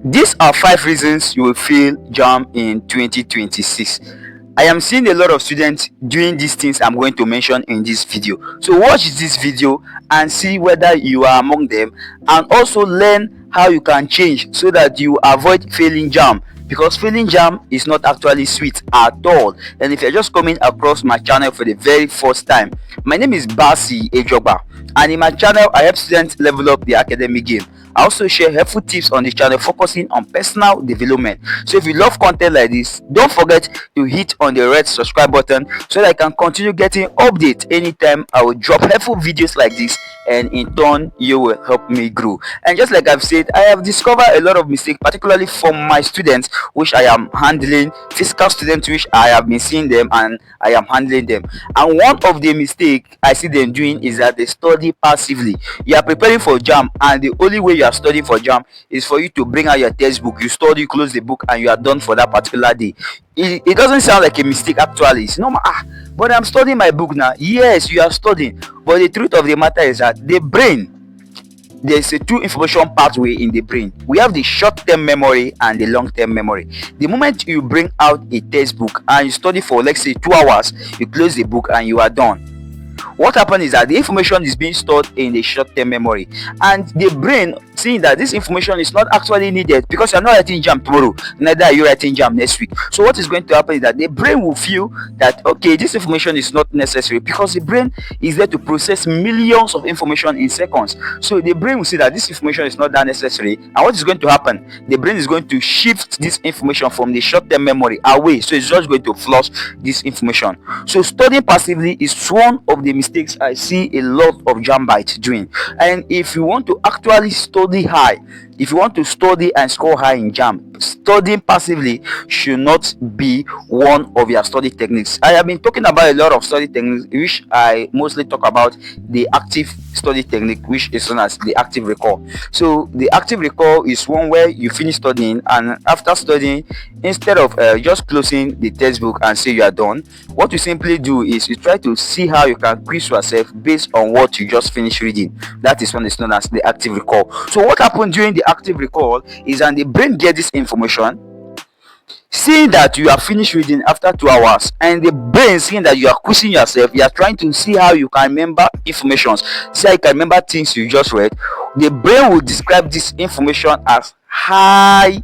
These are 5 reasons you will fail JAMB in 2026. I am seeing a lot of students doing these things I'm going to mention in this video. So watch this video and see whether you are among them, and also learn how you can change so that you avoid failing JAMB, because failing JAMB is not actually sweet at all. And if you're just coming across my channel for the very first time, my name is Basi Ejogba, and in my channel I help students level up the academic game. I also share helpful tips on the channel focusing on personal development. So if you love content like this, don't forget to hit on the red subscribe button so that I can continue getting updates anytime I will drop helpful videos like this, and in turn you will help me grow. And just like I've said, I have discovered a lot of mistakes, particularly from my students which I am handling, physical students which I have been seeing them and I am handling them. And one of the mistakes I see them doing is that they study passively. You are preparing for JAMB, and the only way you are studying for JAMB is for you to bring out your textbook, you study, close the book, and you are done for that particular day. It doesn't sound like a mistake actually. It's normal. But I'm studying my book now. Yes, you are studying, but the truth of the matter is that the brain, there's a two information pathway in the brain. We have the short-term memory and the long-term memory. The moment you bring out a textbook and you study for, let's say, 2 hours, you close the book and you are done. What happens is that the information is being stored in the short-term memory, and the brain, seeing that this information is not actually needed because you're not writing JAMB tomorrow, neither are you writing JAMB next week. So what is going to happen is that the brain will feel that, okay, this information is not necessary, because the brain is there to process millions of information in seconds. So the brain will see that this information is not that necessary, and what is going to happen? The brain is going to shift this information from the short-term memory away, so it's just going to flush this information. So studying passively is one of the mistakes I see a lot of JAMBites doing. And if you want to actually study high, if you want to study and score high in JAMB, studying passively should not be one of your study techniques. I have been talking about a lot of study techniques, which I mostly talk about the active study technique, which is known as the active recall. So the active recall is one where you finish studying, and after studying, instead of just closing the textbook and say you are done, what you simply do is you try to see how you can quiz yourself based on what you just finished reading. That is when it's known as the active recall. So what happened during the active recall is that the brain gets this information, seeing that you are finished reading after 2 hours, and the brain seeing that you are quizzing yourself, you are trying to see how you can remember information, see how you can remember things you just read. The brain will describe this information as high,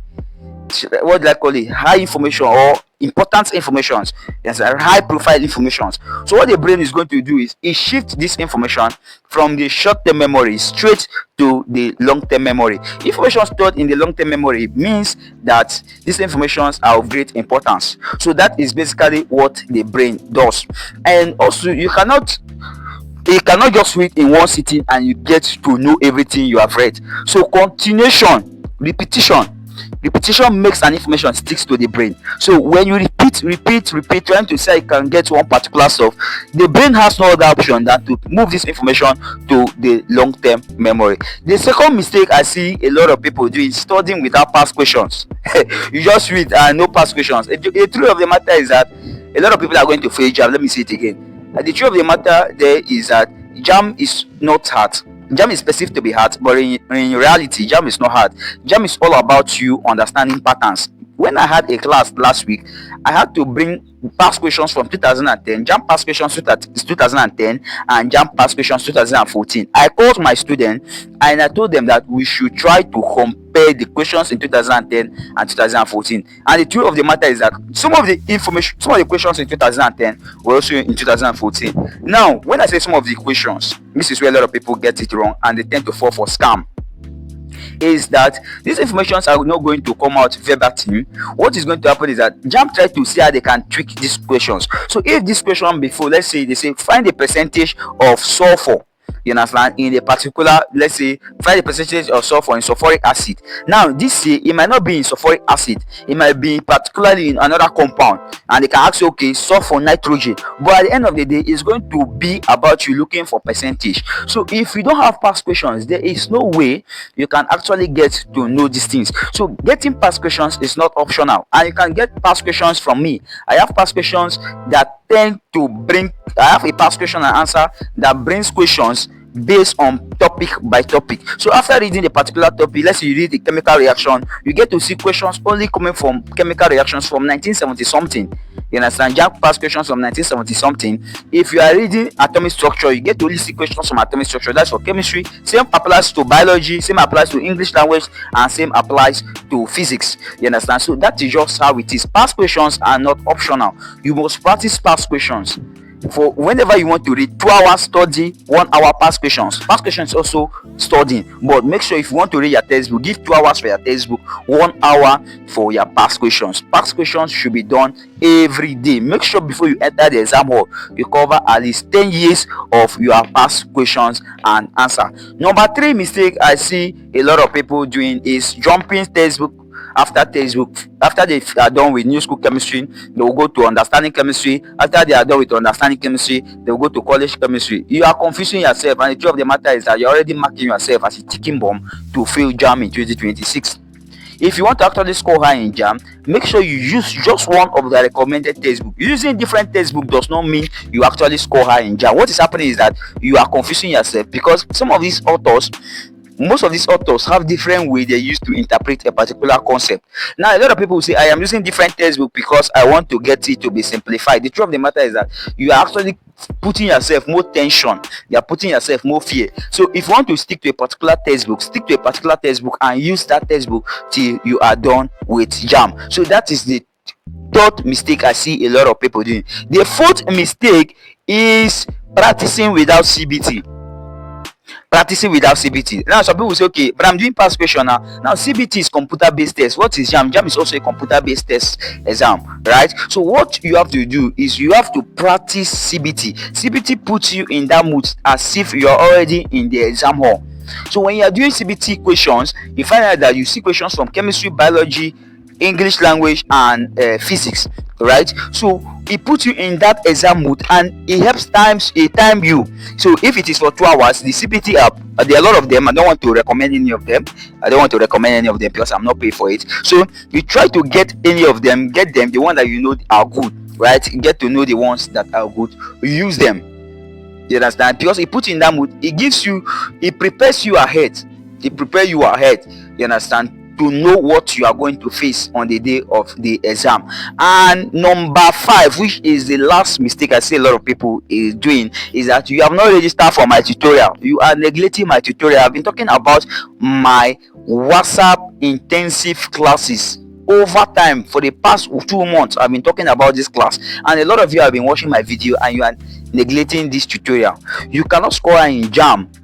what do I call it, high information or important information. Yes, high profile information. So what the brain is going to do is it shifts this information from the short-term memory straight to the long-term memory. Information stored in the long-term memory means that these informations are of great importance. So that is basically what the brain does. And also you cannot just read in one sitting and you get to know everything you have read. So continuation, repetition makes an information sticks to the brain. So when you repeat, trying to say you can get one particular stuff, the brain has no other option than to move this information to the long-term memory. The second mistake I see a lot of people do is studying without past questions. You just read and no past questions. The truth of the matter is that a lot of people are going to fail JAMB. Let me say it again. The truth of the matter there is that JAMB is not hard. JAMB is perceived to be hard, but in reality, JAMB is not hard. JAMB is all about you understanding patterns. When I had a class last week, I had to bring past questions from 2010, JAMB past questions 2010, and JAMB past questions 2014. I called my students and I told them that we should try to compare the questions in 2010 and 2014. And the truth of the matter is that some of the questions in 2010 were also in 2014. Now, when I say some of the questions, this is where a lot of people get it wrong and they tend to fall for scam. Is that these informations are not going to come out verbatim. What is going to happen is that JAMB try to see how they can tweak these questions. So if this question before, let's say they say find the percentage of sulfur, you understand, in a particular, let's say find the percentage of sulfur in sulfuric acid. Now this say it might not be in sulfuric acid, it might be particularly in another compound, and they can ask you, okay, sulfur, nitrogen, but at the end of the day it's going to be about you looking for percentage. So if you don't have past questions, there is no way you can actually get to know these things. So getting past questions is not optional, and you can get past questions from me. I have past questions that tend to bring, I have a past question and answer that brings questions based on topic by topic. So after reading a particular topic, let's say you read the chemical reaction, you get to see questions only coming from chemical reactions from 1970 something. You understand? JAMB past questions from 1970 something. If you are reading atomic structure, you get to only see questions from atomic structure. That's for chemistry. Same applies to biology, same applies to English language, and same applies to physics. You understand? So that is just how it is. Past questions are not optional. You must practice past questions. For whenever you want to read 2 hours study, 1 hour past questions. Past questions also studying, but make sure if you want to read your textbook, give 2 hours for your textbook, 1 hour for your past questions. Past questions should be done every day. Make sure before you enter the exam hall, you cover at least 10 years of your past questions and answer. Number 3 mistake I see a lot of people doing is jumping textbook after textbook. After they are done with new school chemistry, they will go to understanding chemistry. After they are done with understanding chemistry, they will go to college chemistry. You are confusing yourself, and the truth of the matter is that you're already marking yourself as a ticking bomb to fail JAMB in 2026. If you want to actually score high in JAMB, make sure you use just one of the recommended textbooks. Using different textbook does not mean you actually score high in JAMB. What is happening is that you are confusing yourself, because most of these authors have different way they use to interpret a particular concept. Now, a lot of people will say, I am using different textbook because I want to get it to be simplified. The truth of the matter is that you are actually putting yourself more tension, you are putting yourself more fear. So if you want to stick to a particular textbook, stick to a particular textbook and use that textbook till you are done with JAMB. So that is the third mistake I see a lot of people doing. The fourth mistake is practicing without CBT. Now some people will say, okay, but I'm doing past question now. Now CBT is computer based test. What is JAMB? JAMB is also a computer based test exam, right? So what you have to do is you have to practice CBT. CBT puts you in that mood as if you are already in the exam hall. So when you are doing CBT questions, you find out that you see questions from chemistry, biology, English language, and physics, right? So it puts you in that exam mood, and it helps time you. So if it is for 2 hours, the CBT app, there are a lot of them. I don't want to recommend any of them because I'm not paid for it. So you try to get any of them, get them, the one that you know are good, right? Get to know the ones that are good, use them. You understand? Because it puts you in that mood, it prepares you ahead. You understand? To know what you are going to face on the day of the exam. And number 5, which is the last mistake I see a lot of people is doing, is that you have not registered for my tutorial. You are neglecting my tutorial. I've been talking about my WhatsApp intensive classes over time. For the past 2 months, I've been talking about this class, and a lot of you have been watching my video and you are neglecting this tutorial. You cannot score in JAMB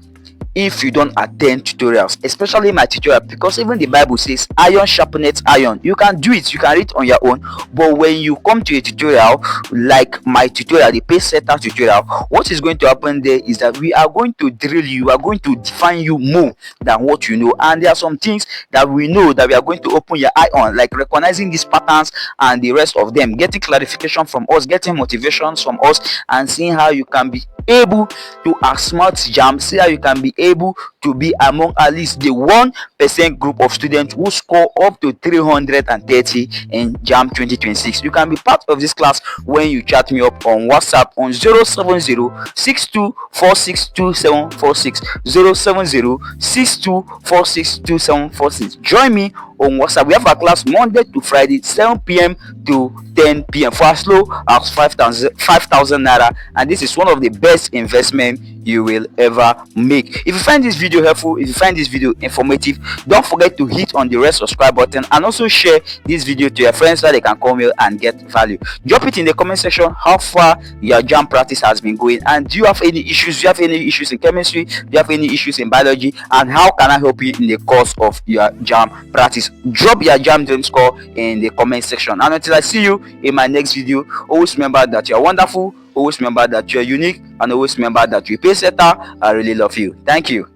if you don't attend tutorials, especially my tutorial, because even the Bible says iron sharpeneth iron. You can do it, you can read on your own, but when you come to a tutorial like my tutorial, the pace setter tutorial, what is going to happen there is that we are going to drill you, we are going to define you more than what you know. And there are some things that we know that we are going to open your eye on, like recognizing these patterns and the rest of them, getting clarification from us, getting motivations from us, and seeing how you can be able to outsmart JAMB, see how you can be able to be among at least the 1% group of students who score up to 330 in JAMB 2026. You can be part of this class when you chat me up on WhatsApp on 070-6246-2746, 070-6246-2746. Join me on WhatsApp. We have a class Monday to Friday, 7 p.m. to 10 p.m. for as low as 5,000 naira, and this is one of the best investment you will ever make. If you find this video helpful, if you find this video informative, don't forget to hit on the red subscribe button, and also share this video to your friends so they can come here and get value. Drop it in the comment section how far your JAMB practice has been going, and do you have any issues? Do you have any issues in chemistry? Do you have any issues in biology? And how can I help you in the course of your JAMB practice? Drop your JAMB dream score in the comment section, and until I see you in my next video, always remember that you're wonderful, always remember that you're unique, and always remember that you pay setter. I really love you. Thank you.